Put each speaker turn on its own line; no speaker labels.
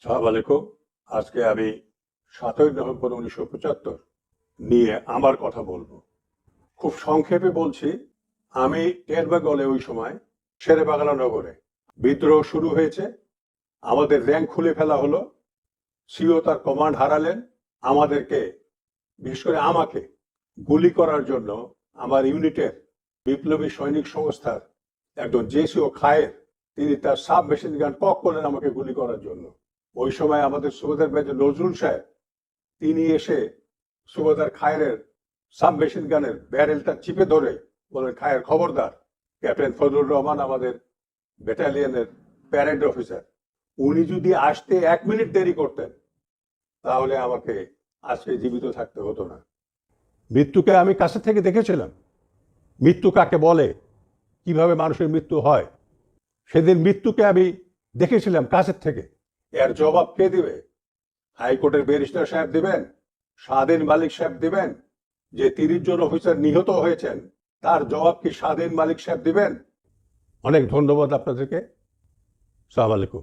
সালাম আলাইকুম। আজকে আমি ৭ই নভেম্বর ১৯৭৫ নিয়ে আমার কথা বলবো। খুব সংক্ষেপে বলছি, আমি টেরবাগলে ওই সময় শেরেবাংলা নগরে বিদ্রোহ শুরু হয়েছে। আমাদের র্যাঙ্ক খুলে ফেলা হলো, সিও তার কমান্ড হারালেন। আমাদেরকে, বিশেষ করে আমাকে গুলি করার জন্য আমার ইউনিটের বিপ্লবী সৈনিক সংস্থার একজন জেসিও খায়ের, তিনি তার সাব মেশিন গান কক করলেন আমাকে গুলি করার জন্য। ওই সময় আমাদের সুবেদার মেজর নজরুল সাহেব, তিনি এসে সুবেদার খায়ের সাব মেশিন গানের ব্যারেলটা চিপে ধরে বলেন, খায়ের খবরদার। ক্যাপ্টেন ফজলুর রহমান আমাদের ব্যাটালিয়নের প্যারেড অফিসার, উনি যদি আসতে 1 মিনিট দেরি করতেন তাহলে আমাকে আজকে জীবিত থাকতে হতো না। মৃত্যুকে আমি কাছে থেকে দেখেছিলাম, মৃত্যু কাকে বলে, কিভাবে মানুষের মৃত্যু হয়। সেদিন মৃত্যুকে আমি দেখেছিলাম কাছের থেকে। এর জবাব কে দিবে? হাইকোর্টের ব্যারিস্টার সাহেব দিবেন? স্বাধীন মালিক সাহেব দিবেন? যে 30 জন অফিসার নিহত হয়েছেন তার জবাব কি স্বাধীন মালিক সাহেব দিবেন? অনেক ধন্যবাদ আপনাদেরকে। সালাম আলাইকুম।